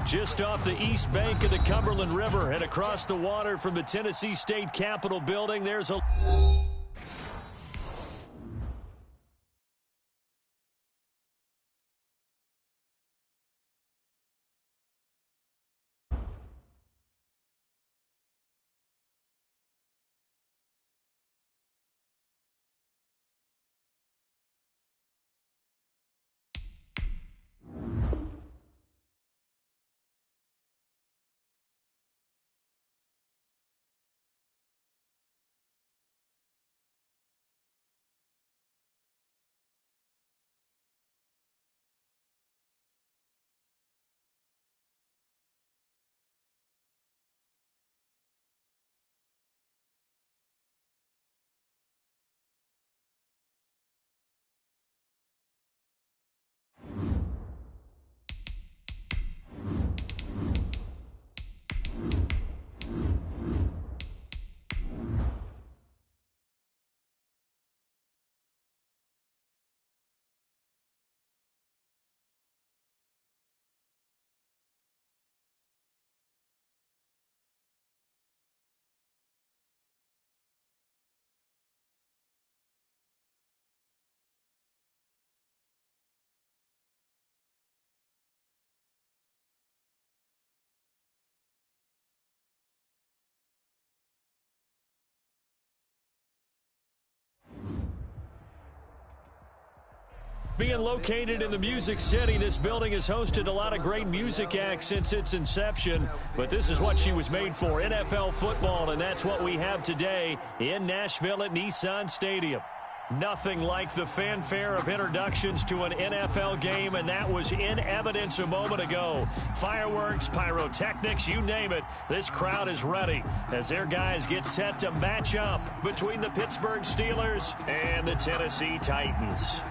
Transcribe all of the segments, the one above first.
Just off the east bank of the Cumberland River and across the water from the Tennessee State Capitol building, there's a... Being located in the Music City, this building has hosted a lot of great music acts since its inception, but this is what she was made for, NFL football, and that's what we have today in Nashville at Nissan Stadium. Nothing like the fanfare of introductions to an NFL game, and that was in evidence a moment ago. Fireworks, pyrotechnics, you name it, this crowd is ready as their guys get set to match up between the Pittsburgh Steelers and the Tennessee Titans.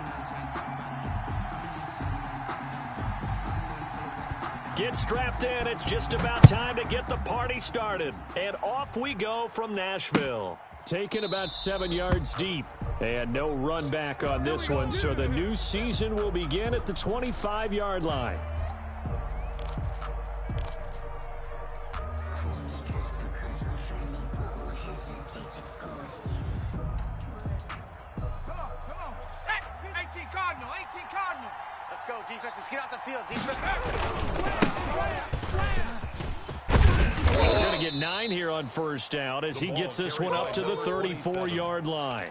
Get strapped in. It's just about time to get the party started. And off we go from Nashville. Taken about 7 yards deep. And no run back on this one, so the new season will begin at the 25-yard line. Let's go, defense. Let's get out the field. Defense. We're going to get 9 here on first down as he gets this one up to the 34-yard line.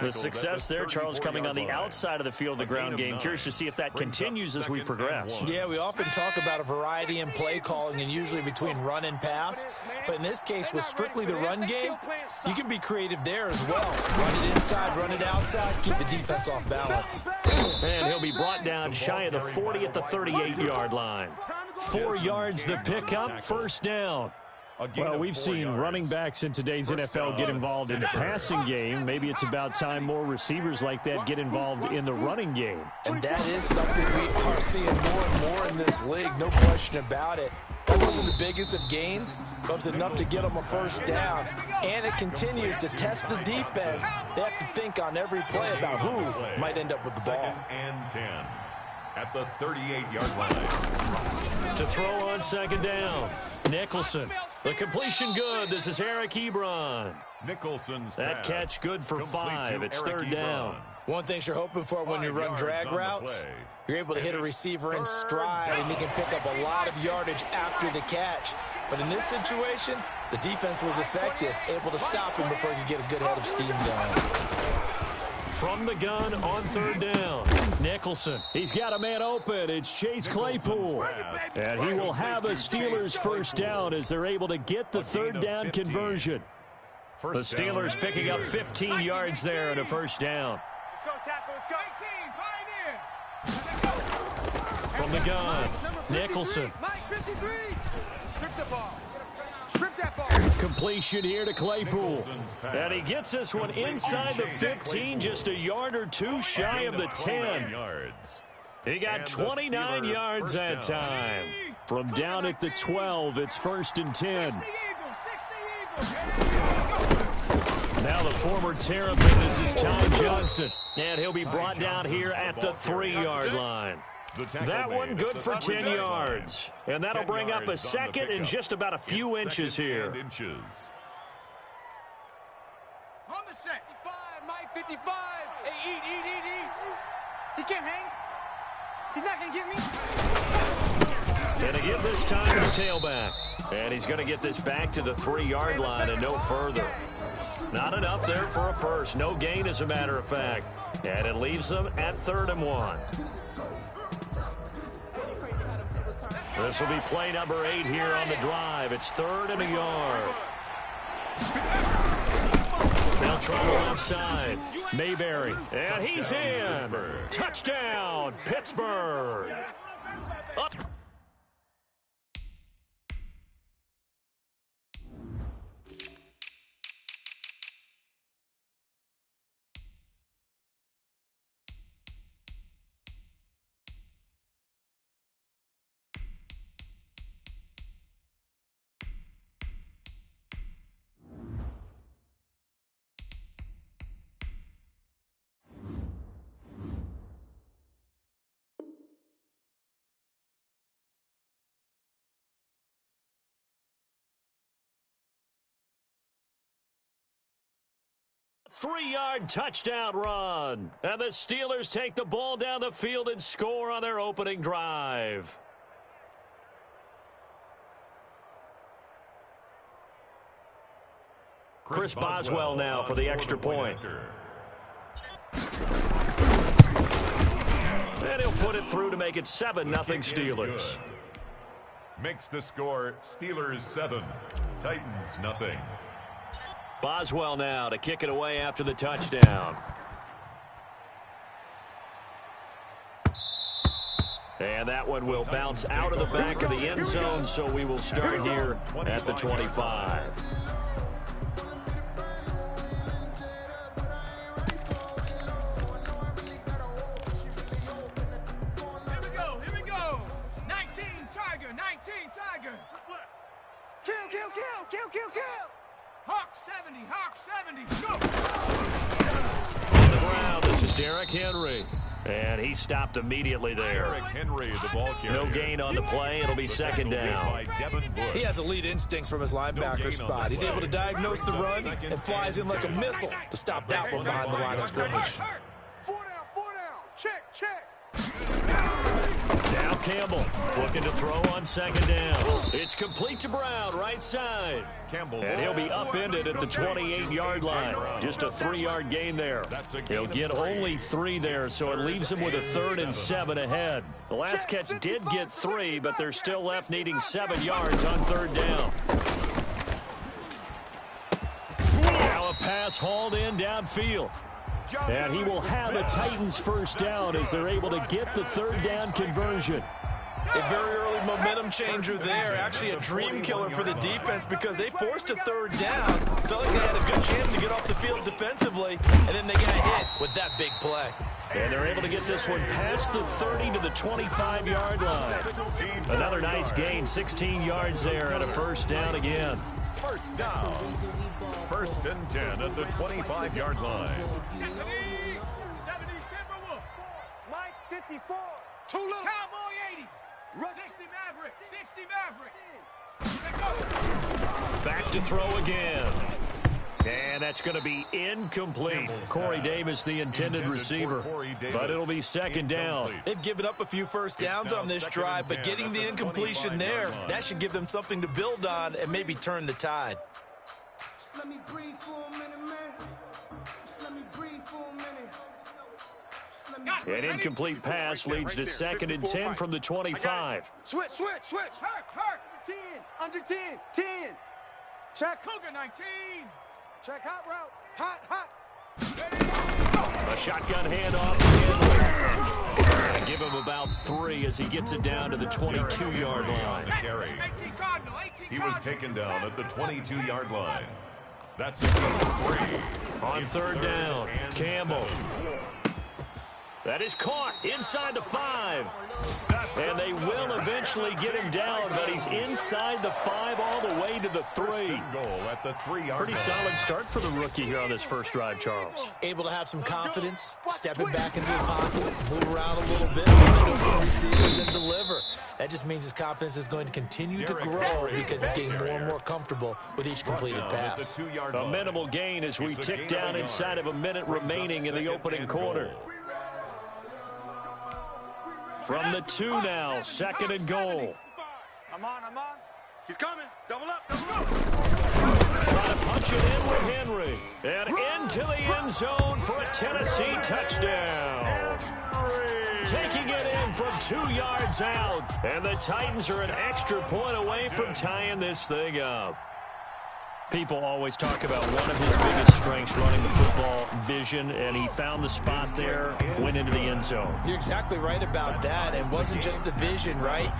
The success there, Charles, coming on the outside of the field, the ground game. Curious to see if that continues as we progress. Yeah, we often talk about a variety in play calling and usually between run and pass. But in this case, with strictly the run game, you can be creative there as well. Run it inside, run it outside, keep the defense off balance. And he'll be brought down shy of the 40 at the 38-yard line. 4 yards the pickup, first down. Well, we've seen running backs in today's NFL get involved in the passing game. Maybe it's about time more receivers like that get involved in the running game. And that is something we are seeing more and more in this league, no question about it. That wasn't the biggest of gains, but it's enough to get them a first down. And it continues to test the defense. They have to think on every play about who might end up with the ball. 2nd and 10 at the 38-yard line. To throw on second down, Nicholson. The completion good. This is Eric Ebron. Nicholson's that catch good for 5. It's third down. One thing you're hoping for when you run drag routes, you're able to hit a receiver in stride and he can pick up a lot of yardage after the catch. But in this situation, the defense was effective, able to stop him before he could get a good head of steam going. From the gun on third down, Nicholson. He's got a man open. It's Chase Claypool. And he will have a Steelers first down as they're able to get the third down conversion. The Steelers picking up 15 yards there and a first down. Let's go, tackle. Let's go. From the gun, Nicholson. Mike, 53. Strip the ball. Strip that ball. Completion here to Claypool. And he gets this one inside the 15, just a yard or two shy of the 10. He got 29 yards that time. From down at the 12, it's 1st and 10. Now the former Terrapin, this is Ty Johnson. And he'll be brought down here at the 3-yard line. That one good for 10 yards. And that'll bring up a second and just about a few inches here. On the set. 55, Mike, 55. Hey, eat. He can't hang. He's not going to get me. And to give this time to the tailback. And he's going to get this back to the 3-yard line and no further. Not enough there for a first. No gain, as a matter of fact. And it leaves them at 3rd and 1. This will be play number 8 here on the drive. It's 3rd and a yard. They'll trouble left side. Mayberry. And he's in. Touchdown, Pittsburgh. Up. Three-yard touchdown run. And the Steelers take the ball down the field and score on their opening drive. Chris Boswell now for the extra point. And he'll put it through to make it 7-0 Steelers. Makes the score Steelers 7, Titans nothing. Boswell now to kick it away after the touchdown. And that one will bounce out of the back of the end zone, so we will start here at the 25. Here we go. 19 Tiger. Kill. Hawk 70, go! On the ground, this is Derrick Henry. And he stopped immediately there. Derrick Henry, the ball carrier. No gain on the play. It'll be second down. He has elite instincts from his linebacker spot. He's able to diagnose the run and flies in like a missile to stop that one behind the line of scrimmage. 4 down. Check. Now Campbell looking to throw on second down. It's complete to Brown, right side. And he'll be upended at the 28-yard line. Just a 3-yard gain there. He'll get only 3 there, so it leaves him with a 3rd and 7 ahead. The last catch did get 3, but they're still left needing 7 yards on 3rd down. Now a pass hauled in downfield. And he will have a Titans first down as they're able to get the 3rd down conversion. A very early momentum changer there. Actually a dream killer for the defense because they forced a 3rd down. Felt like they had a good chance to get off the field defensively, and then they got hit with that big play. And they're able to get this one past the 30 to the 25-yard line. Another nice gain, 16 yards there and a first down again. First down. 1st and 10 at the 25-yard line. 70 Timberwolves. Mike 54. Too little. Cowboy 80. 60 Maverick. Back to throw again. And that's going to be incomplete. Corey Davis, the intended receiver. But it'll be second down. They've given up a few first downs on this drive, but getting the incompletion there, that should give them something to build on and maybe turn the tide. Let me breathe for a minute, man. Let me breathe for a minute. An incomplete pass leads to 2nd and 10 from the 25. Switch. Hurt. 10. Under 10. 10. Check. Cougar 19. Check hot route. Hot. A shotgun handoff. And give him about 3 as he gets it down to the 22-yard line. He was taken down at the 22-yard line. That's a 3. On 3rd down, Campbell. That is caught inside the 5. And they will eventually get him down, but he's inside the 5 all the way to the 3. Goal at the 3-yard Pretty solid start for the rookie here on this first drive, Charles. Able to have some confidence, stepping back into the pocket, move around a little bit, find receivers, and deliver. That just means his confidence is going to continue to grow because he's getting more and more comfortable with each completed pass. A minimal gain as we tick down inside of a minute remaining in the opening quarter. From the 2 now, 2nd and goal. I'm on. He's coming. Double up. Double up. Trying to punch it in with Henry. And into the end zone for a Tennessee touchdown. Taking it in from 2 yards out. And the Titans are an extra point away from tying this thing up. People always talk about one of his biggest strengths running the football, vision, and he found the spot there, went into the end zone. You're exactly right about that. It wasn't just the vision, right?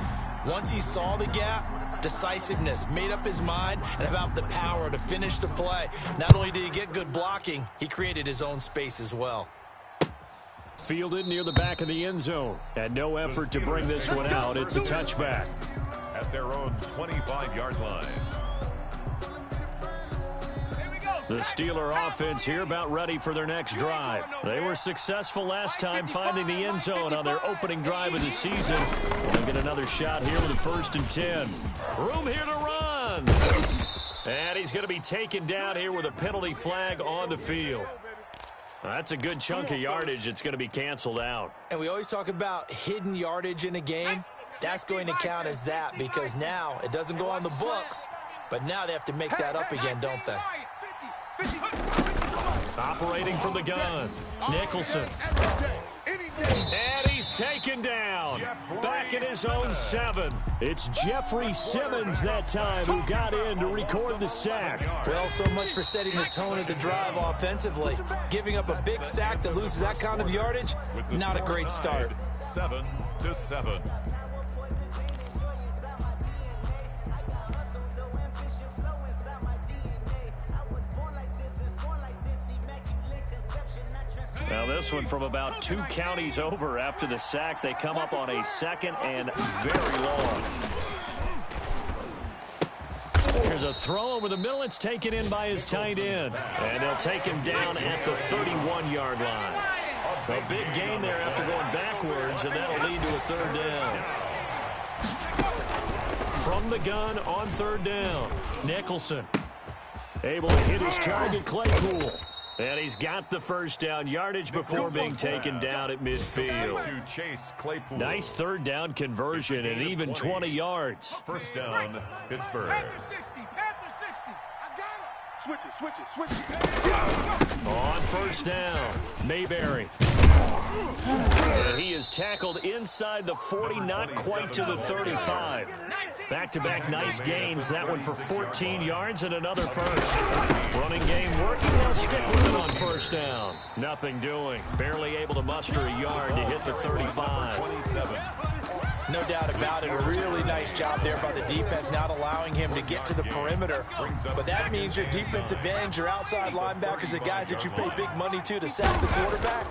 Once he saw the gap, decisiveness, made up his mind, and about the power to finish the play. Not only did he get good blocking, he created his own space as well. Fielded near the back of the end zone. And no effort to bring this one out. It's a touchback. At their own 25-yard line. The Steeler offense here about ready for their next drive. They were successful last time finding the end zone on their opening drive of the season. They'll get another shot here with a 1st and 10. Room here to run. And he's going to be taken down here with a penalty flag on the field. That's a good chunk of yardage. It's going to be canceled out. And we always talk about hidden yardage in a game. That's going to count as that because now it doesn't go on the books, but now they have to make that up again, don't they? Operating from the gun, Nicholson. And he's taken down. Back in his own 7. It's Jeffrey Simmons that time who got in to record the sack. Well, so much for setting the tone of the drive offensively. Giving up a big sack that loses that kind of yardage, not a great start. 7-7. Now this one from about 2 counties over after the sack. They come up on a 2nd and very long. Here's a throw over the middle. It's taken in by his tight end. And they'll take him down at the 31-yard line. A big gain there after going backwards, and that'll lead to a 3rd down. From the gun on 3rd down, Nicholson able to hit his target, Claypool. And he's got the 1st down yardage before being taken down at midfield. To chase Claypool. Nice 3rd down conversion and even 20 yards. 1st down, Pittsburgh. Panther 60. I got it. Switch it. On 1st down, Mayberry. And he is tackled inside the 40, not quite to the 35. Back-to-back nice gains. That one for 14 yards and another 1st. Running game working. They'll stick with it on 1st down. Nothing doing. Barely able to muster a yard to hit the 35. 27. No doubt about it. A really nice job there by the defense, not allowing him to get to the perimeter. But that means your defensive ends, your outside linebackers, the guys that you pay big money to sack the quarterback,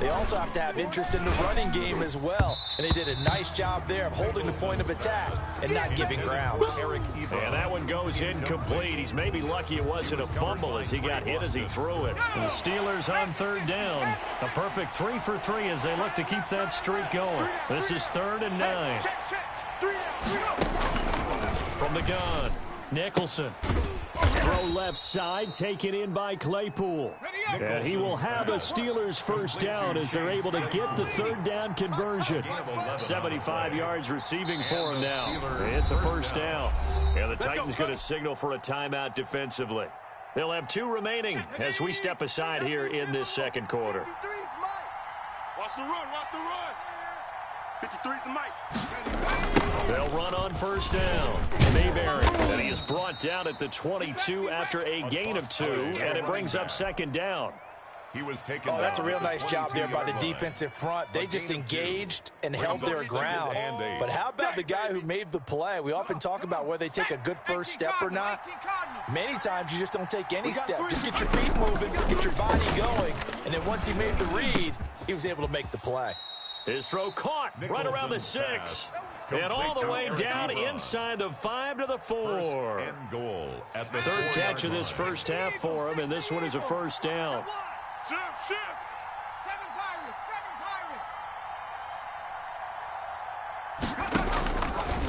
they also have to have interest in the running game as well. And they did a nice job there of holding the point of attack and not giving ground. And that one goes incomplete. He's maybe lucky it wasn't a fumble as he got hit as he threw it. The Steelers on 3rd down. A perfect 3 for 3 as they look to keep that streak going. This is 3rd and 9. From the gun, Nicholson. Throw left side, taken in by Claypool. And he will have a Steelers 1st down as they're able to get the 3rd down conversion. 75 yards receiving for him now. It's a 1st down. And the Titans going to signal for a timeout defensively. They'll have 2 remaining as we step aside here in this 2nd quarter. Watch the run. 53's the mic. They'll run on 1st down. Mayberry. And he is brought down at the 22 after a gain of 2, and it brings up 2nd down. He was taken Oh, that's a down real at the nice job there by the 22-yard line. defensive front. They just engaged and held their ground. And 8. But how about the guy who made the play? We often talk about whether they take a good first step or not. Many times you just don't take any step. Just get your feet moving, get your body going, and then once he made the read, he was able to make the play. His throw caught right around the 6. And all the way down inside the 5 to the 4. And goal at the Third 4-yard catch of this line. first half for him, and this one is a first down. Shift. 7 Pirates.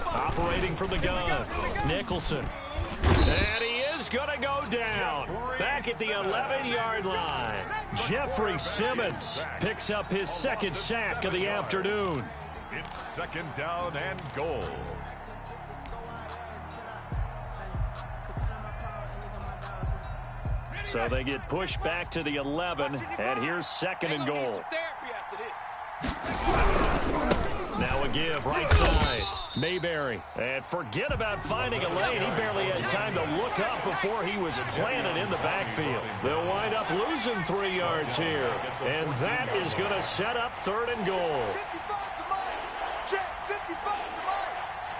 Operating from the gun, Nicholson. And he is going to go down. Back at the 11-yard line. Jeffrey Simmons picks up his second sack of the afternoon. It's second down and goal. So they get pushed back to the 11, and here's second and goal. Now a give, right side. Mayberry. And forget about finding a lane. He barely had time to look up before he was planted in the backfield. They'll wind up losing 3 yards here. And that is going to set up third and goal. 55 to Mike.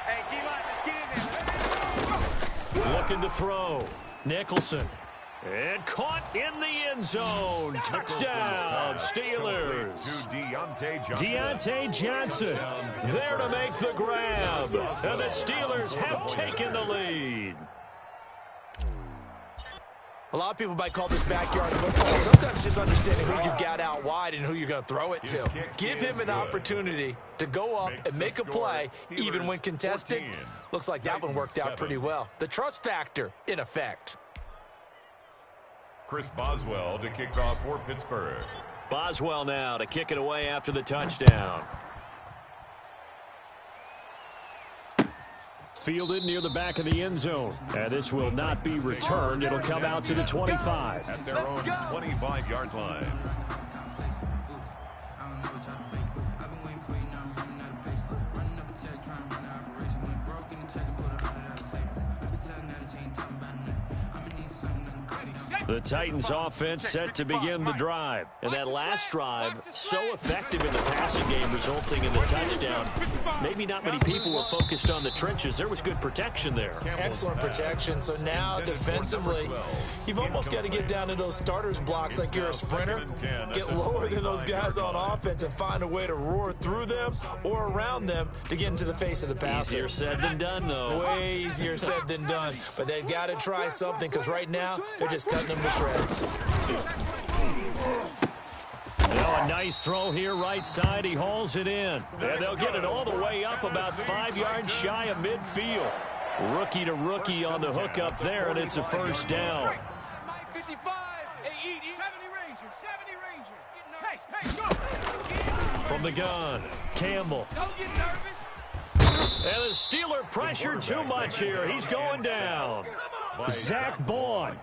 Hey, D-line, let's get in there. Looking to throw. Nicholson. And caught in the end zone. Touchdown, Steelers. To Deontay Johnson there to make the grab. And the Steelers have taken the lead. A lot of people might call this backyard football. Sometimes just understanding who you've got out wide and who you're going to throw it to. Give him an opportunity to go up and make a play, even when contested. Looks like that one worked out pretty well. The trust factor in effect. Chris Boswell to kick off for Pittsburgh. Boswell now to kick it away after the touchdown. Fielded near the back of the end zone. And this will not be returned. It'll come out to the 25. At their own 25-yard line. The Titans offense set to begin the drive. And that last drive, so effective in the passing game, resulting in the touchdown. Maybe not many people were focused on the trenches. There was good protection there. Excellent protection. So now defensively, you've almost got to get down to those starters blocks like you're a sprinter. Get lower than those guys on offense and find a way to roar through them or around them to get into the face of the passer. Easier said than done, though. Way easier said than done. But they've got to try something because right now they're just cutting them to shreds. Now a nice throw here right side. He hauls it in. And they'll get it all the way up about 5 yards shy of midfield. Rookie to rookie on the hook up there, and it's a first down. Mike 55. Hey, 70 Ranger. Hey, go. From the gun, Campbell. Don't get nervous. And the Steeler pressure too much here. He's going down. Zach Bond.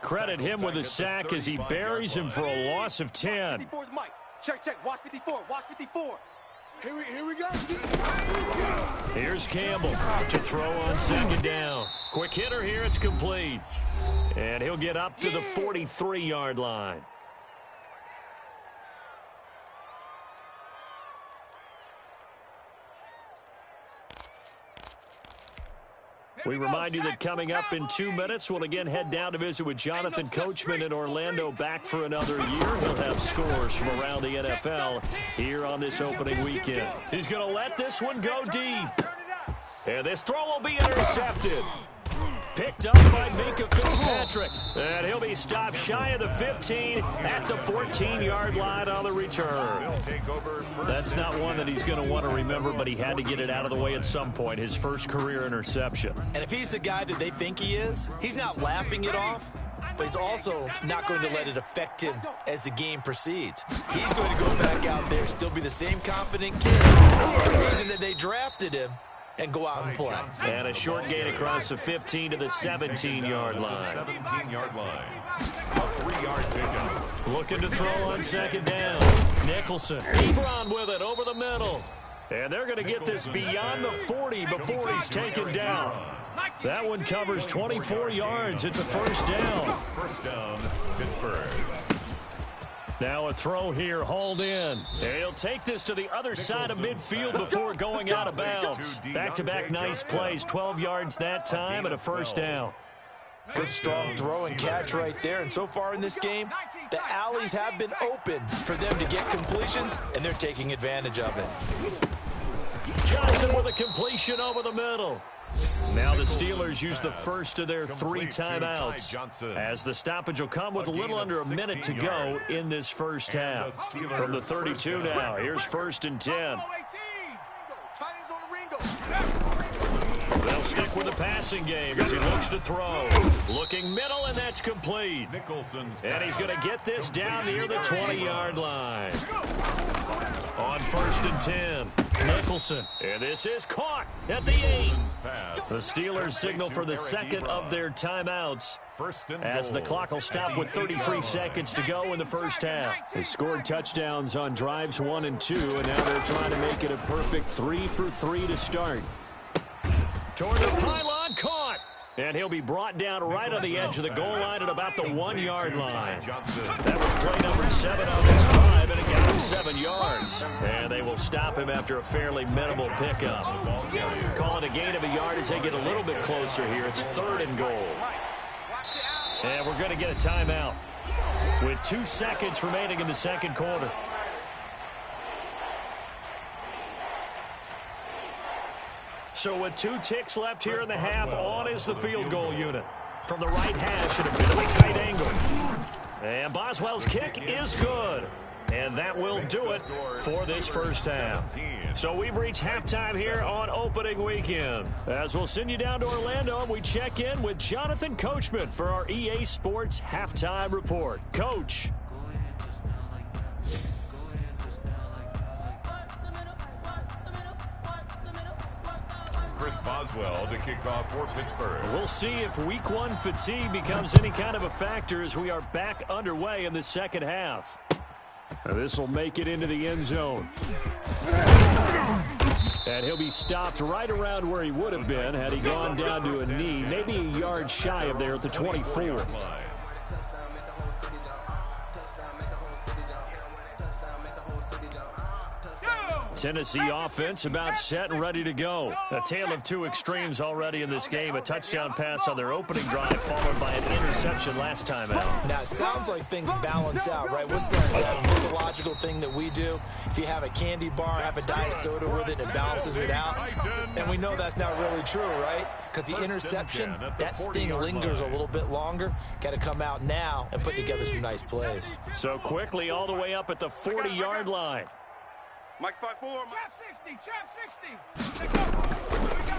Credit him with a sack as he buries him for a loss of 10. 54 is Mike. Check. Watch 54. Watch 54. Here we go. Here's Campbell to throw on second down. Quick hitter here. It's complete. And he'll get up to the 43-yard line. We remind you that coming up in 2 minutes, we'll again head down to visit with Jonathan Coachman in Orlando, back for another year. He'll have scores from around the NFL here on this opening weekend. He's going to let this one go deep. And this throw will be intercepted. Picked up by Minkah Fitzpatrick. And he'll be stopped shy of the 15 at the 14-yard line on the return. That's not one that he's going to want to remember, but he had to get it out of the way at some point, his first career interception. And if he's the guy that they think he is, he's not laughing it off, but he's also not going to let it affect him as the game proceeds. He's going to go back out there, still be the same confident kid, the reason that they drafted him, and go out and play. And a short gain across the 15 to the 17-yard line. 17-yard line. A 3-yard pickup. Looking to throw on second down. Nicholson. Ebron with it over the middle. And they're going to get this beyond the 40 before he's taken down. That one covers 24 yards. It's a first down. First down, Pittsburgh. Now a throw here, hauled in. He'll take this to the other side of midfield before going out of bounds. Back-to-back nice plays, 12 yards that time and a first down. Good strong throw and catch right there. And so far in this game, the alleys have been open for them to get completions, and they're taking advantage of it. Johnson with a completion over the middle. Now the Steelers use the first of their 3 timeouts, as the stoppage will come with a little under a minute to go in this first half. From the 32 now, here's 1st and 10. They'll stick with the passing game as he looks to throw. Looking middle, and that's complete. And he's going to get this down near the 20-yard line. On 1st and 10, Nicholson. And this is caught at the 8. The Steelers signal for the second of their timeouts, as the clock will stop with 33 seconds to go in the first half. They scored touchdowns on drives 1 and 2, and now they're trying to make it a perfect 3 for 3 to start. Toward the pylon, caught. And he'll be brought down right on the edge of the goal line at about the 1-yard line. That was play number 7 on this drive, and it got him 7 yards. And they will stop him after a fairly minimal pickup. Calling a gain of a yard as they get a little bit closer here. It's 3rd and goal. And we're going to get a timeout with 2 seconds remaining in the second quarter. So with 2 ticks left here in the half, on is the field goal unit. From the right hash at a bit of a tight angle. And Boswell's kick is good. And that will do it for this first half. So we've reached halftime here on opening weekend. As we'll send you down to Orlando, we check in with Jonathan Coachman for our EA Sports Halftime Report. Coach. Chris Boswell to kick off for Pittsburgh. We'll see if week 1 fatigue becomes any kind of a factor as we are back underway in the second half. This will make it into the end zone. And he'll be stopped right around where he would have been had he gone down to a knee, maybe a yard shy of there at the 24. Tennessee offense about set and ready to go. A tale of 2 extremes already in this game. A touchdown pass on their opening drive followed by an interception last time out. Now, it sounds like things balance out, right? What's that mythological thing that we do? If you have a candy bar, have a diet soda with it, it balances it out. And we know that's not really true, right? Because the interception, that sting lingers a little bit longer. Got to come out now and put together some nice plays. So quickly all the way up at the 40-yard line. Mike's 5-4. Trap 60.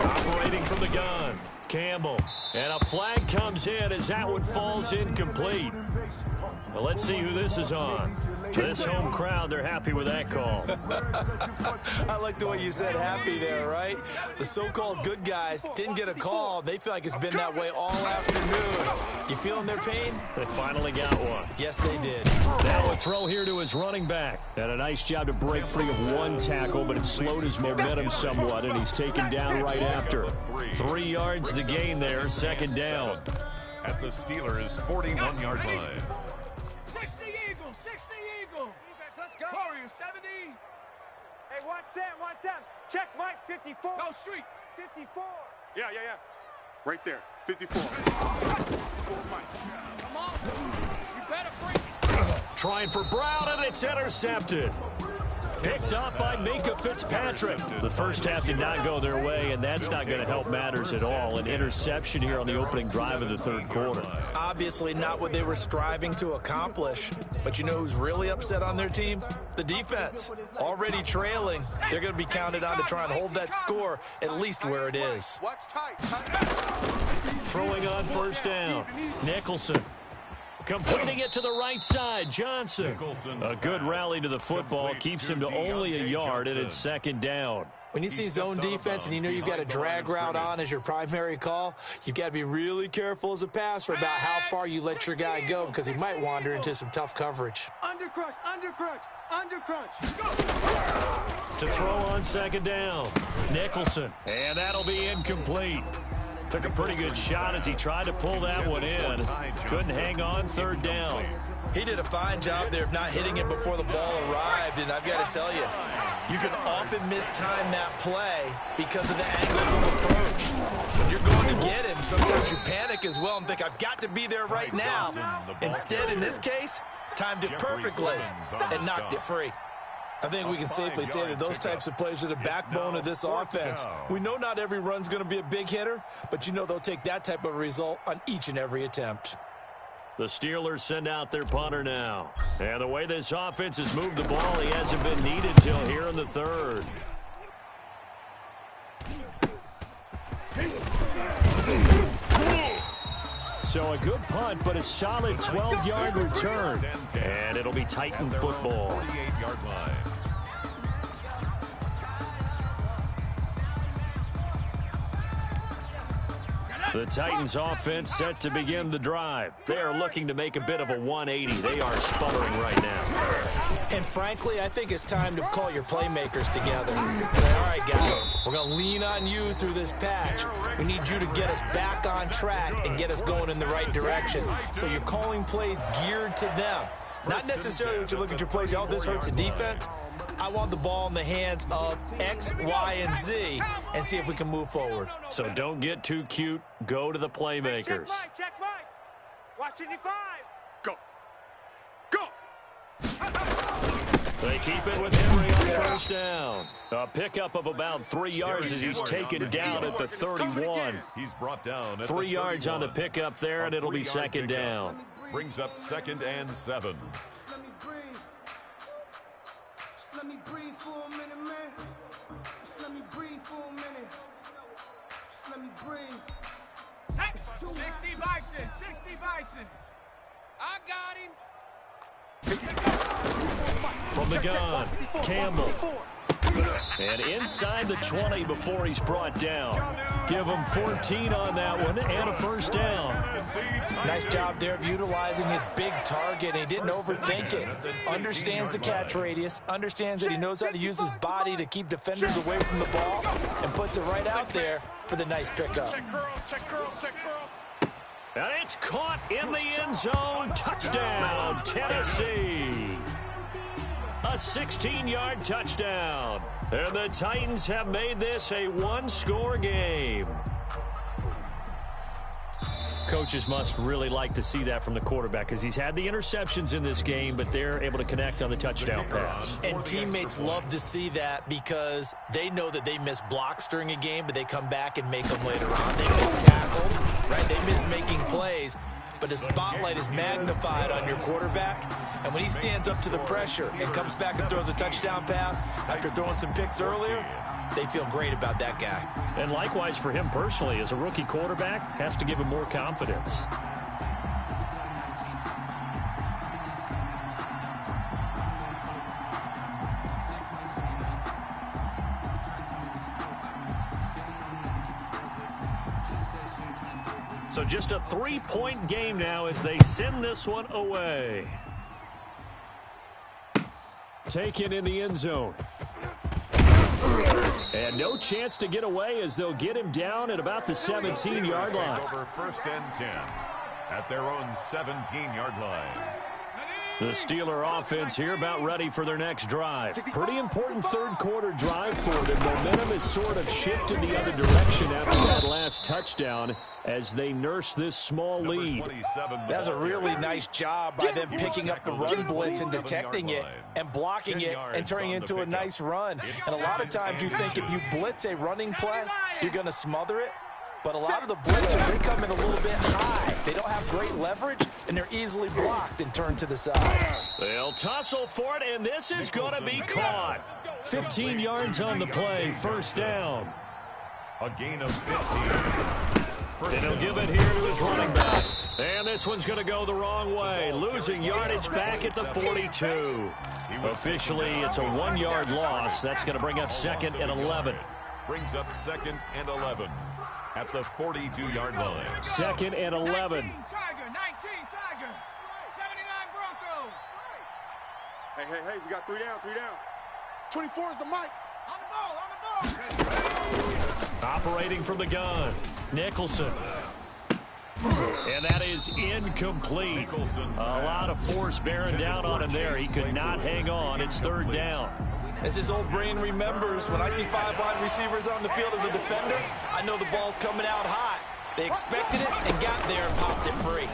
Operating from the gun, Campbell. And a flag comes in as that one falls incomplete. Well, let's see who this is on. This home crowd, they're happy with that call. I like the way you said happy there, right? The so-called good guys didn't get a call. They feel like it's been that way all afternoon. You feeling their pain? They finally got one. Yes, they did. Now a throw here to his running back. And a nice job to break free of 1 tackle, but it slowed his momentum somewhat, and he's taken down right after. 3 yards the gain there, 2nd down. At the Steelers' 41-yard line. 60 Eagle. Let's go. Warriors 70. Hey, watch that. Check Mike 54. Go street. 54. Yeah. Right there. 54. Mike. Come on. You better bring. Trying for Brown, and it's intercepted. Picked up by Minkah Fitzpatrick. The first half did not go their way, and that's not going to help matters at all. An interception here on the opening drive of the 3rd quarter. Obviously not what they were striving to accomplish. But you know who's really upset on their team? The defense. Already trailing. They're going to be counted on to try and hold that score at least where it is. Watch tight. Throwing on 1st down. Nicholson. Completing it to the right side, Johnson. A good rally to the football, keeps him to only a yard, and it's 2nd down. When you see zone defense and you know you've got a drag route on as your primary call, you've got to be really careful as a passer about how far you let your guy go because he might wander into some tough coverage. Under crunch. To throw on 2nd down, Nicholson. And that'll be incomplete. Took a pretty good shot as he tried to pull that one in. Couldn't hang on, third down. He did a fine job there of not hitting it before the ball arrived, and I've got to tell you, you can often mistime that play because of the angles of approach. When you're going to get him, sometimes you panic as well and think, I've got to be there right now. Instead, in this case, timed it perfectly and knocked it free. I think we can safely say that those types of plays are the backbone of this offense. We know not every run's going to be a big hitter, but you know they'll take that type of result on each and every attempt. The Steelers send out their punter now. And the way this offense has moved the ball, he hasn't been needed till here in the third. So a good punt, but a solid 12-yard return. And it'll be Titan football. 48-yard line. The Titans offense set to begin the drive. They are looking to make a bit of a 180. They are sputtering right now. And frankly, I think it's time to call your playmakers together. Say, all right, guys, we're going to lean on you through this patch. We need you to get us back on track and get us going in the right direction. So you're calling plays geared to them. Not necessarily when you look at your plays, oh, this hurts the defense. I want the ball in the hands of X, Y, and Z and see if we can move forward. So don't get too cute. Go to the playmakers. Check Mike. Watch 55. Go. They keep it with Henry on first down. A pickup of about 3 yards as he's taken down at the 31. He's brought down at 3 yards on the pickup there, and it'll be second down. Brings up 2nd and 7. Let me breathe for a minute, man. Just let me breathe for a minute. Just let me breathe. 60 Bison. 60 Bison. I got him. From the gun, Campbell. And inside the 20 before he's brought down. Give him 14 on that one and a first down. Nice job there of utilizing his big target. He didn't overthink it. Understands the catch radius. Understands that he knows how to use his body to keep defenders away from the ball. And puts it right out there for the nice pickup. Check curls. And it's caught in the end zone. Touchdown, Tennessee. A 16-yard touchdown. And the Titans have made this a one-score game. Coaches must really like to see that from the quarterback because he's had the interceptions in this game, but they're able to connect on the touchdown pass. And teammates love to see that because they know that they miss blocks during a game, but they come back and make them later on. They miss tackles, right? They miss making plays. But the spotlight is magnified on your quarterback. And when he stands up to the pressure and comes back and throws a touchdown pass after throwing some picks earlier, they feel great about that guy. And likewise for him personally, as a rookie quarterback, has to give him more confidence. So just a 3-point game now as they send this one away. Taken in the end zone. And no chance to get away as they'll get him down at about the 17-yard line. Over 1st and 10 at their own 17-yard line. The Steeler offense here about ready for their next drive. Pretty important third-quarter drive for them. Momentum has sort of shifted the other direction after that last touchdown as they nurse this small lead. That's a really nice job by them picking up the run blitz and detecting it and blocking it and turning it into a nice run. And a lot of times you think if you blitz a running play, you're going to smother it. But a lot of the blitzers, they come in a little bit high. They don't have great leverage, and they're easily blocked and turned to the side. They'll tussle for it, and this is going to be caught. 15 yards on the play, first down. A gain of 15. And he'll give it here to his running back. And this one's going to go the wrong way, losing yardage back at the 42. Officially, it's a 1-yard loss. That's going to bring up 2nd and 11. Brings up 2nd and 11. At the 42-yard line. 2nd and 11. 19 Tiger, 19 Tiger. 79 Bronco. Hey, we got 3 down. 24 is the mic. On the ball. Operating from the gun. Nicholson. And that is incomplete. A lot of force bearing down on him there. He could not hang on. It's third down. As his old brain remembers, when I see 5 wide receivers on the field as a defender, I know the ball's coming out hot. They expected it and got there and popped it free.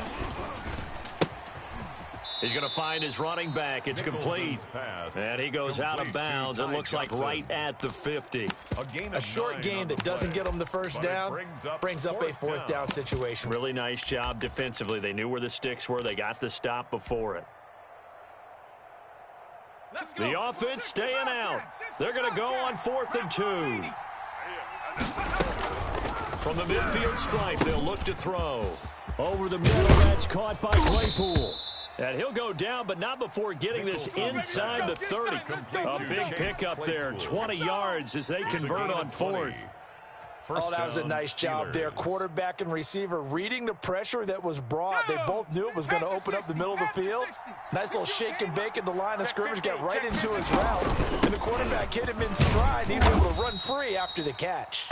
He's going to find his running back. It's complete. And he goes out of bounds. It looks like right at the 50. A short gain that doesn't get him the first down brings up a fourth down situation. Really nice job defensively. They knew where the sticks were. They got the stop before it. The offense staying out. They're going to go on 4th and 2. From the midfield stripe, they'll look to throw. Over the middle, that's caught by Claypool. And he'll go down, but not before getting this inside the 30. A big pickup there, 20 yards as they convert on 4th. Oh, that was a nice job there. Quarterback and receiver reading the pressure that was brought. They both knew it was going to open up the middle of the field. Nice little shake and bake at the line of scrimmage, got right into his route. And the quarterback hit him in stride. He was able to run free after the catch.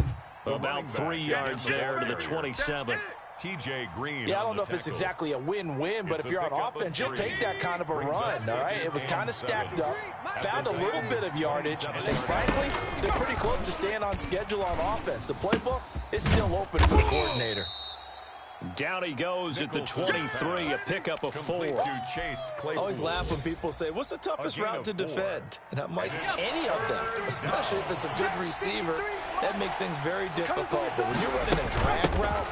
About 3 yards there to the 27. TJ Green. Yeah, I don't know if it's exactly a win-win, but if you're on offense, you'll take that kind of a run, all right? It was kind of stacked up, found a little bit of yardage, and frankly, they're pretty close to staying on schedule on offense. The playbook is still open for the coordinator. Down he goes at the 23, a pickup of 4. I always laugh when people say, what's the toughest route to defend? And I'm like, any of them, especially if it's a good receiver. That makes things very difficult. But when you're running a drag route,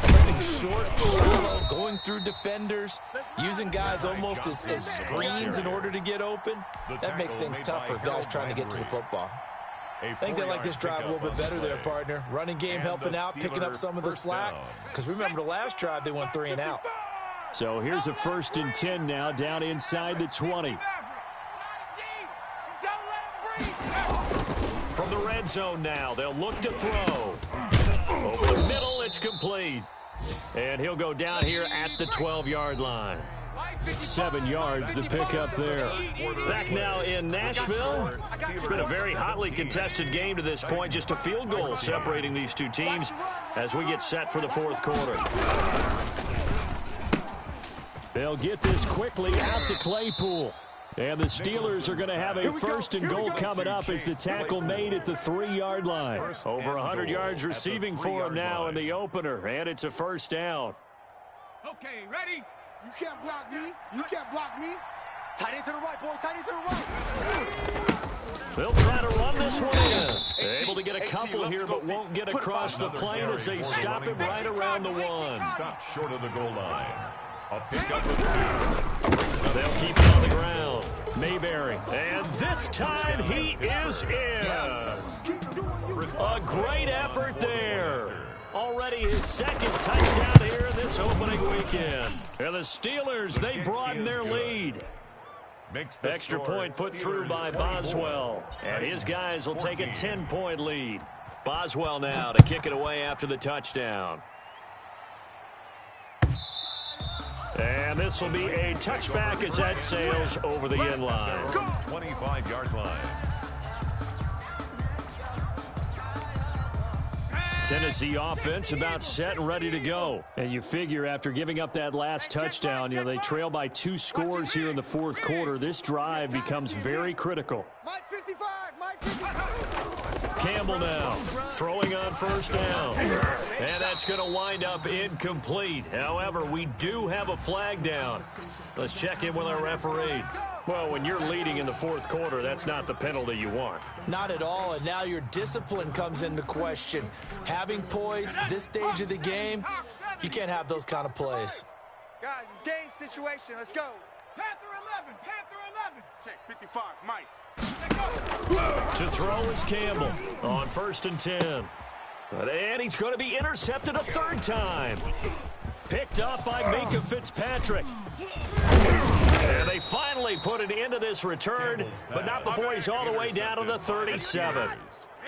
something short, shallow, going through defenders, using guys almost as screens in order to get open, that makes things tough for guys trying to get to the football. I think they like this drive a little bit better there, partner. Running game helping out, picking up some of the slack. Because remember, the last drive, they went 3 and out. So here's a 1st and 10 now, down inside the 20. From the red zone now, they'll look to throw. Over the middle, it's complete. And he'll go down here at the 12-yard line. 7 yards to pick up there. Back now in Nashville. It's been a very hotly contested game to this point. Just a field goal separating these two teams as we get set for the 4th quarter. They'll get this quickly out to Claypool. And the Steelers are going to have a 1st and goal coming up as the tackle made at the 3-yard line. Over 100 yards receiving for him now in the opener. And it's a 1st down. Okay, ready? You can't block me. You can't block me. Tight end to the right, boy. Tight end to the right. They'll try to run this one in. They're able to get a couple here, but won't get across the plane as they stop it right around the 1. Stop short of the goal line. A pickup of 2. They'll keep it on the ground. Mayberry. And this time he is in. A great effort there. Already his 2nd touchdown here this opening weekend. And the Steelers, they broaden their lead. Extra point put through by Boswell. And his guys will take a 10-point lead. Boswell now to kick it away after the touchdown. And this will be a touchback as that sails over the end line. 25-yard line. Tennessee offense about set and ready to go. And you figure after giving up that last touchdown, they trail by 2 scores here in the 4th quarter. This drive becomes very critical. Mike 55, Mike 55. Campbell now throwing on 1st down. And that's going to wind up incomplete. However, we do have a flag down. Let's check in with our referee. Well, when you're leading in the 4th quarter, that's not the penalty you want. Not at all, and now your discipline comes into question. Having poise this stage of the game, you can't have those kind of plays. Guys, it's game situation. Let's go. Panther 11, Panther 11. Check 55, Mike. To throw is Campbell on 1st and 10. And he's going to be intercepted a 3rd time. Picked up by Minkah Fitzpatrick. And they finally put an end to this return, but not before he's all the way down to the 37.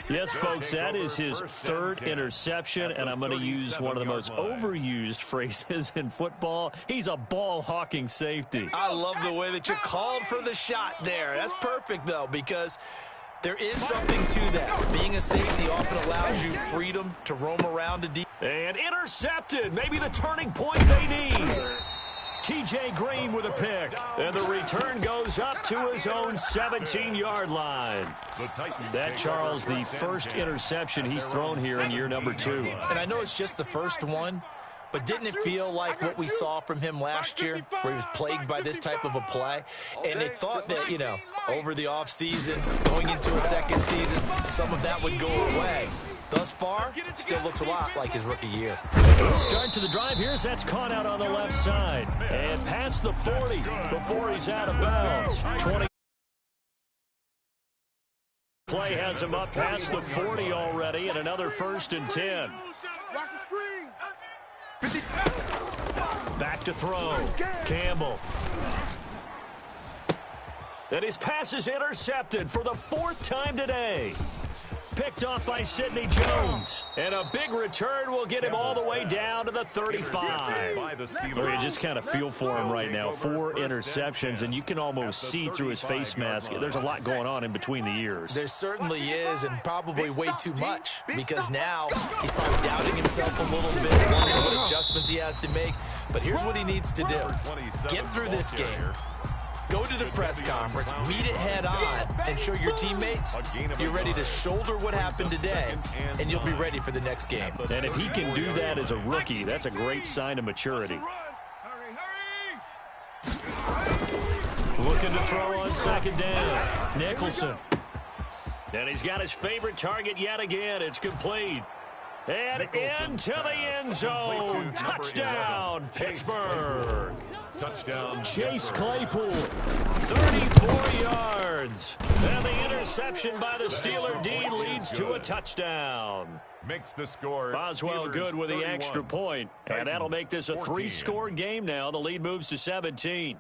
Yes, folks, that is his 3rd interception, and I'm going to use one of the most overused phrases in football. He's a ball-hawking safety. I love the way that you called for the shot there. That's perfect, though, because There is something to that. Being a safety often allows you freedom to roam around a deep. And intercepted. Maybe the turning point they need. T.J. Green with a pick. And the return goes up to his own 17-yard line. That, Charles, the first interception he's thrown here in year number 2. And I know it's just the first one, but didn't it feel like what we saw from him last year, where he was plagued by this type of a play? And they thought that, you know, over the offseason, going into a second season, some of that would go away. Thus far, still looks a lot like his rookie year. Start to the drive. Here's that's caught out on the left side. And past the 40 before he's out of bounds. 20. Play has him up past the 40 already, and another 1st and 10. Back to throw. Campbell. And his pass is intercepted for the 4th time today. Picked off by Sidney Jones. And a big return will get him all the way down to the 35. You just kind of feel for him right now. 4 interceptions, and you can almost see through his face mask. There's a lot going on in between the ears. There certainly is, and probably way too much, because now he's probably doubting himself a little bit, wondering what adjustments he has to make. But here's what he needs to do. Get through this game. Go to the press conference, meet it head on, and show your teammates you're ready to shoulder what happened today, and you'll be ready for the next game. And if he can do that as a rookie, that's a great sign of maturity. Looking to throw on 2nd down. Nicholson. And he's got his favorite target yet again. It's complete. And into the end zone. Touchdown, Pittsburgh. Touchdown, Chase Claypool, 34 yards. And the interception by the Steeler D leads to a touchdown. Makes the score. Boswell Steelers good with the 31, extra point. And that'll make this a 3-score game now. The lead moves to 17.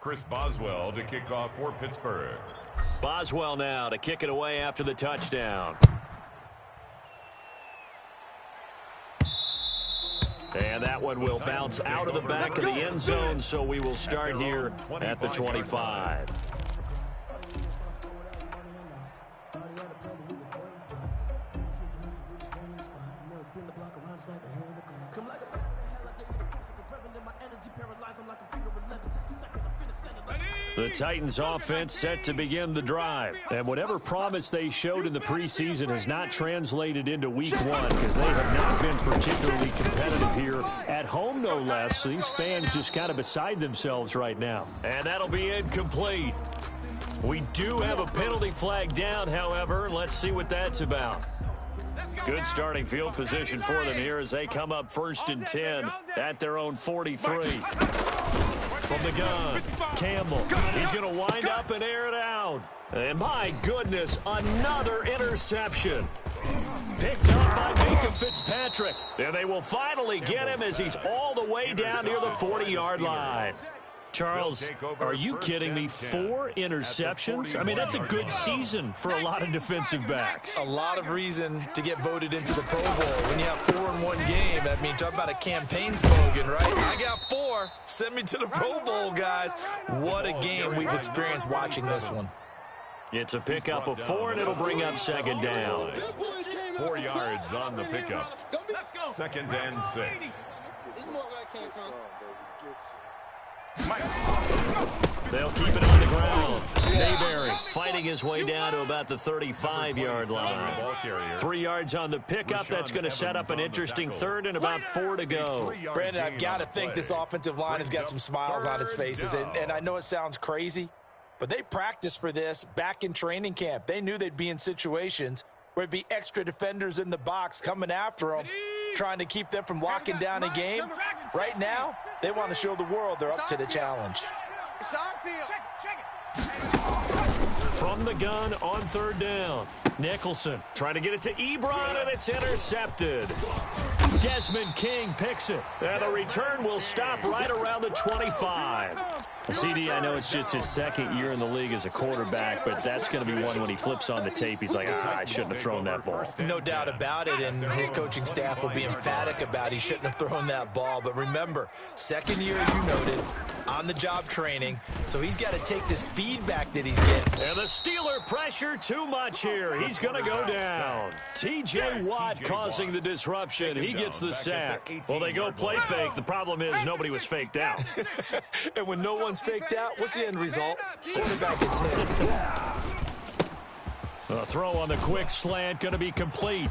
Chris Boswell to kick off for Pittsburgh. Boswell now to kick it away after the touchdown. And that one will bounce out of the back of the end zone, so we will start here at the 25. The Titans offense set to begin the drive. And whatever promise they showed in the preseason has not translated into week 1 because they have not been particularly competitive here at home, no less. So these fans just kind of beside themselves right now. And that'll be incomplete. We do have a penalty flag down, however, and let's see what that's about. Good starting field position for them here as they come up 1st and 10 at their own 43. From the gun, Campbell. He's going to wind up and air it out. And my goodness, another interception. Picked up by Minka Fitzpatrick. And they will finally get him as he's all the way down near the 40-yard line. Charles, are you kidding me? 4 interceptions? I mean, that's a good season for a lot of defensive backs. A lot of reason to get voted into the Pro Bowl. When you have 4 in one game, I mean, talk about a campaign slogan, right? I got 4. Send me to the Pro Bowl, guys. What a game we've experienced watching this one. It's a pickup of 4, and it'll bring up 2nd down. 4 yards on the pickup. 2nd and 6. They'll keep it on the ground. Mayberry fighting his way down to about the 35-yard line. 3 yards on the pickup. That's going to set up an interesting 3rd and about 4 to go. Brandon, I've got to think this offensive line has got some smiles on its faces. And I know it sounds crazy, but they practiced for this back in training camp. They knew they'd be in situations where there'd be extra defenders in the box coming after them, trying to keep them from locking down a game. Right now, they want to show the world they're up to the challenge. From the gun on 3rd down. Nicholson trying to get it to Ebron, and it's intercepted. Desmond King picks it. And the return will stop right around the 25. CD, I know it's just his 2nd year in the league as a quarterback, but that's going to be one when he flips on the tape. He's like, I shouldn't have thrown that ball. No doubt about it, and his coaching staff will be emphatic about he shouldn't have thrown that ball. But remember, 2nd year, as you noted, on-the-job training, so he's got to take this feedback that he's getting. And the Steeler pressure too much here. He's going to go down. T.J. Watt causing the disruption. He gets the sack. Well, they go play fake. The problem is nobody was faked out. And when no one's faked out, what's the end result? Quarterback gets hit. A throw on the quick slant going to be complete.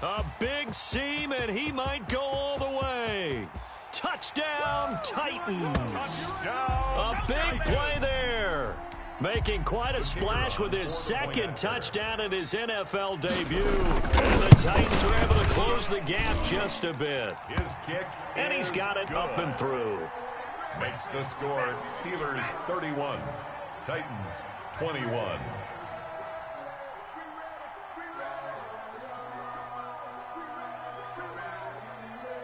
A big seam, and he might go all the way. Touchdown, Titans. A big play there. Making quite a splash with his second touchdown in his NFL debut. And the Titans are able to close the gap just a bit. His kick, and he's got it up and through. Makes the score Steelers 31, Titans 21.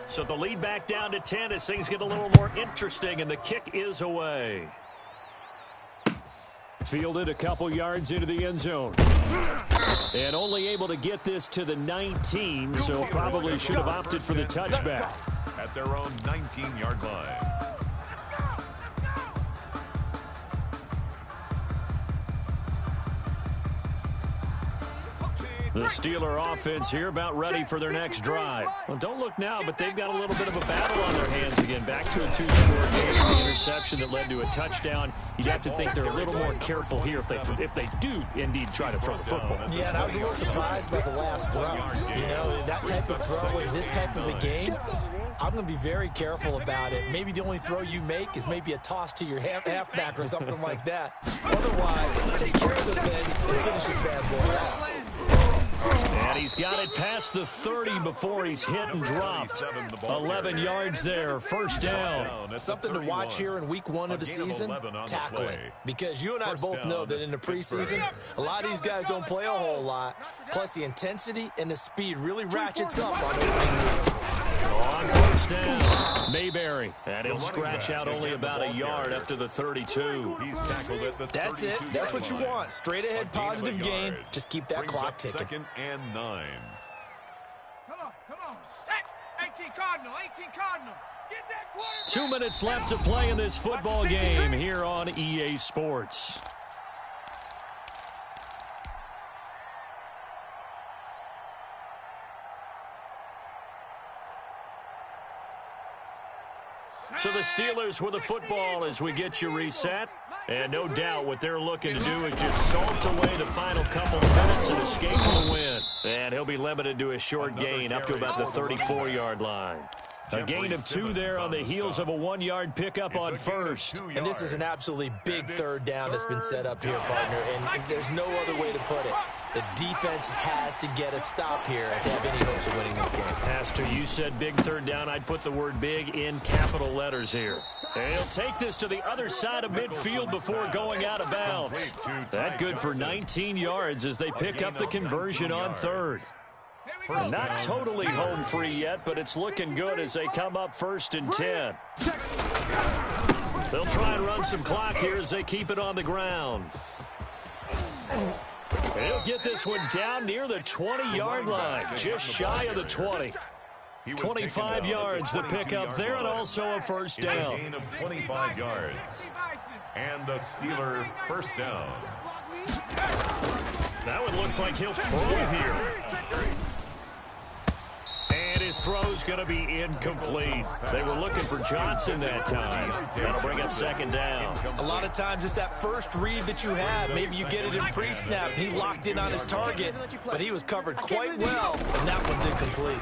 So the lead back down to 10 as things get a little more interesting, and the kick is away. Fielded a couple yards into the end zone. And only able to get this to the 19, so probably should have opted for the touchback. At their own 19-yard line. The Steeler offense here about ready for their next drive. Well, don't look now, but they've got a little bit of a battle on their hands again. Back to a two-score game. The interception that led to a touchdown. You'd have to think they're a little more careful here if they do indeed try to throw the football. Yeah, and I was a little surprised by the last throw. You know, that type of throw in this type of a game, I'm going to be very careful about it. Maybe the only throw you make is maybe a toss to your halfback or something like that. Otherwise, take care of the bend and finish this bad boy off. And he's got it past the 30 before he's hit and dropped. 11 yards there, first down. Something to watch here in week 1 of the season, tackling. Because you and I both know that in the preseason, a lot of these guys don't play a whole lot. Plus the intensity and the speed really ratchets up on opening week. On first down, Mayberry. And he'll scratch out only about a yard up to the 32. That's it. That's what you want. Straight ahead positive gain. Just keep that clock ticking. 2nd and 9. Come on. Set. 18 Cardinal. Get that quarterback. 2 minutes left to play in this football game here on EA Sports. So the Steelers with the football as we get you reset. And no doubt what they're looking to do is just salt away the final couple of minutes and escape the win. And he'll be limited to a short gain up to about the 34-yard line. A gain of 2 there on the heels of a 1-yard pickup on first. And this is an absolutely big third down that's been set up here, partner. And there's no other way to put it. The defense has to get a stop here if they have any hopes of winning this game. Pastor, you said big third down. I'd put the word big in capital letters here. And he'll take this to the other side of midfield before going out of bounds. That good for 19 yards as they pick up the conversion on third. Not totally home free yet, but it's looking good as they come up 1st and 10. They'll try and run some clock here as they keep it on the ground. He'll get this one down near the 20-yard line, just shy of the 20. 25 yards the pickup there, and also a first down. A gain of 25 yards. And a Steeler first down. That one looks like he'll throw it here. And his throw's going to be incomplete. They were looking for Johnson that time. That'll bring up 2nd down. A lot of times it's that first read that you have. Maybe you get it in pre-snap. He locked in on his target, but he was covered quite well, and that one's incomplete.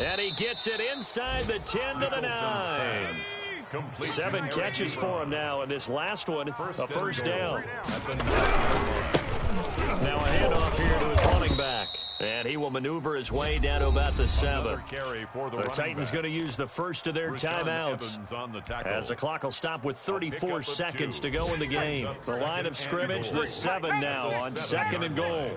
And he gets it inside the 10 to the 9. 7 catches for him now, and this last one, a first down. Now a handoff here to his running back. And he will maneuver his way down to about the 7. The Titans going to use the first of their timeouts as the clock will stop with 34 seconds to go in the game. The line of scrimmage, the 7 now on 2nd and goal.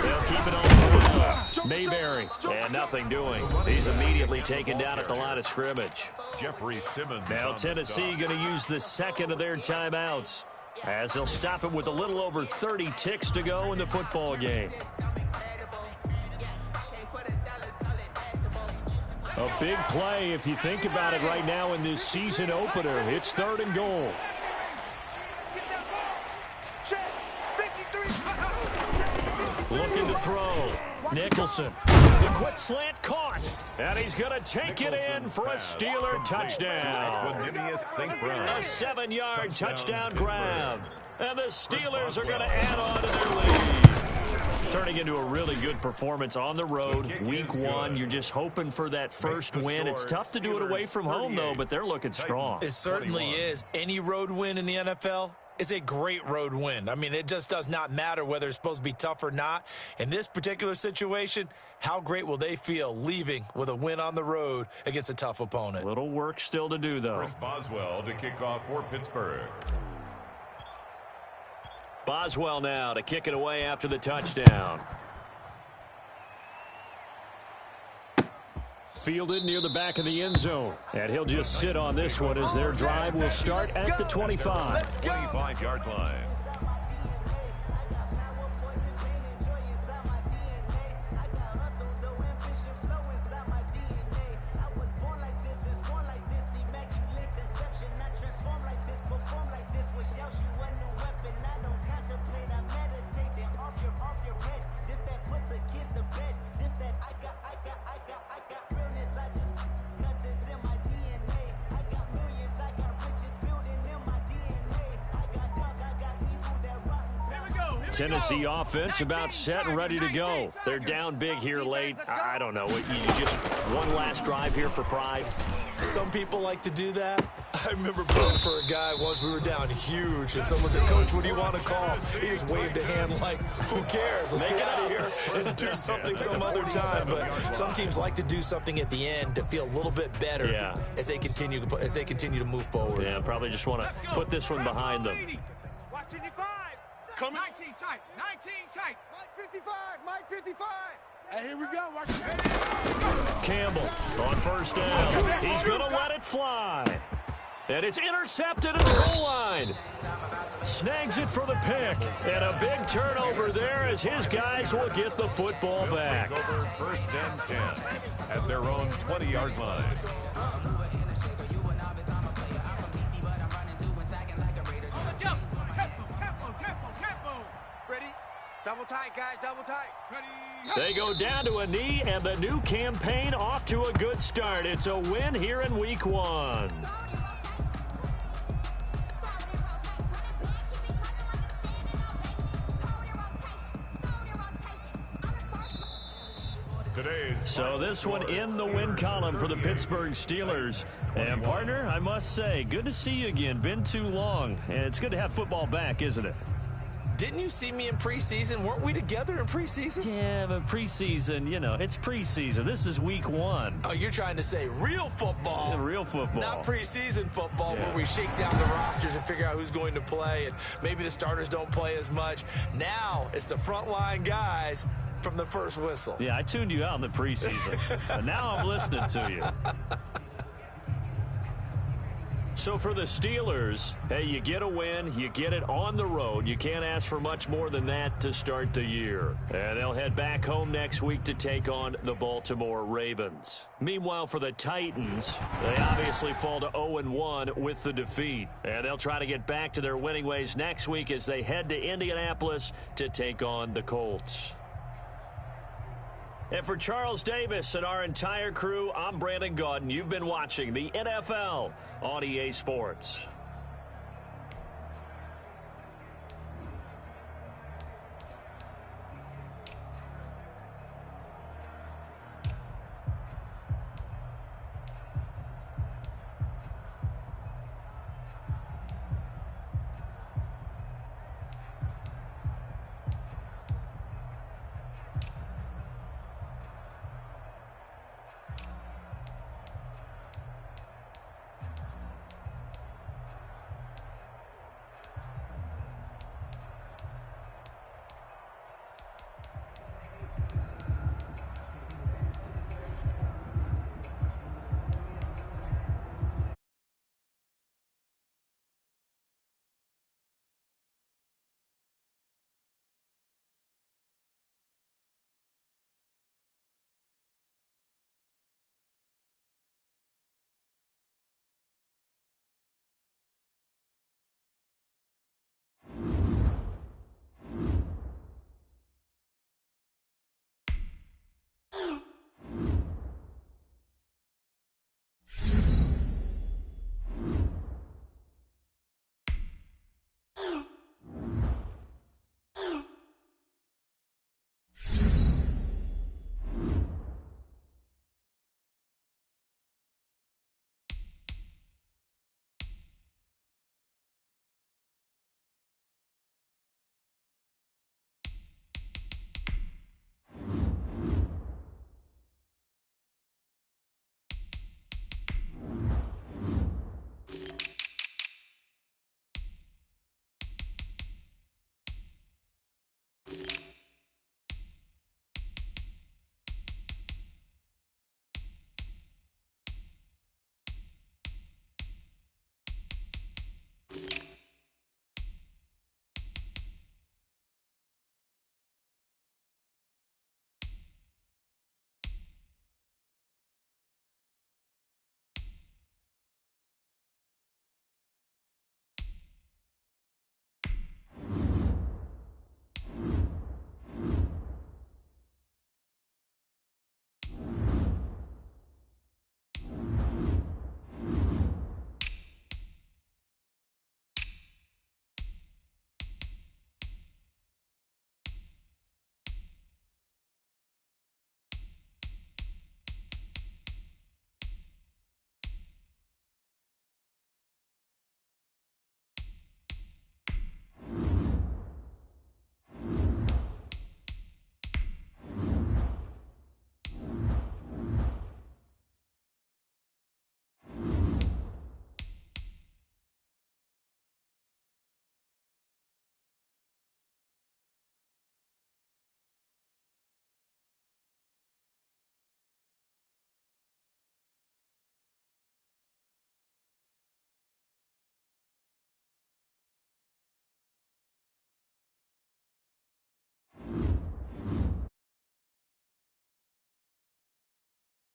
They'll keep it on the ground. Mayberry, and nothing doing. He's immediately taken down at the line of scrimmage. Jeffrey Simmons. Now Tennessee going to use the 2nd of their timeouts, as they'll stop it with a little over 30 ticks to go in the football game. A big play if you think about it right now in this season opener. It's 3rd and goal. Looking to throw. Nicholson. The quick slant caught. And he's going to take it in for a Steeler touchdown. A 7-yard touchdown grab. And the Steelers are going to add on to their lead. Turning into a really good performance on the road. Week 1, you're just hoping for that first win. It's tough to do it away from home, though, but they're looking strong. It certainly is. Any road win in the NFL is a great road win. I mean, it just does not matter whether it's supposed to be tough or not. In this particular situation, how great will they feel leaving with a win on the road against a tough opponent? Little work still to do, though. Chris Boswell to kick off for Pittsburgh. Boswell now to kick it away after the touchdown. Fielded near the back of the end zone. And he'll just sit on this one as their drive will start at the 25. 25-yard line. Tennessee offense about set and ready to go. They're down big here late. I don't know. You just one last drive here for pride. Some people like to do that. I remember playing for a guy once. We were down huge, and someone said, "Coach, what do you want to call?" He just waved a hand like, "Who cares? Let's get out of here and do something some other time." But some teams like to do something at the end to feel a little bit better as they continue to move forward. Yeah, probably just want to put this one behind them. Watch 55. Come 19 tight. 19 tight. Mike 55. Mike 55. Hey, here we go. Watch it. Campbell on first down. He's going to let it fly. And it's intercepted at the goal line. Snags it for the pick. And a big turnover there as his guys will get the football back. Over 1st and 10 at their own 20-yard line. Double tight, guys, double tight. Ready. They go down to a knee, and the new campaign off to a good start. It's a win here in Week 1. So this one in the win column for the Pittsburgh Steelers. And, partner, I must say, good to see you again. Been too long. And it's good to have football back, isn't it? Didn't you see me in preseason? Weren't we together in preseason? Yeah, but preseason, you know, it's preseason. This is Week 1. Oh, you're trying to say real football. Yeah, real football. Not preseason football where we shake down the rosters and figure out who's going to play, and maybe the starters don't play as much. Now it's the frontline guys from the first whistle. Yeah, I tuned you out in the preseason. But now I'm listening to you. So for the Steelers, hey, you get a win, you get it on the road. You can't ask for much more than that to start the year. And they'll head back home next week to take on the Baltimore Ravens. Meanwhile, for the Titans, they obviously fall to 0-1 with the defeat. And they'll try to get back to their winning ways next week as they head to Indianapolis to take on the Colts. And for Charles Davis and our entire crew, I'm Brandon Gaudin. You've been watching the NFL on EA Sports.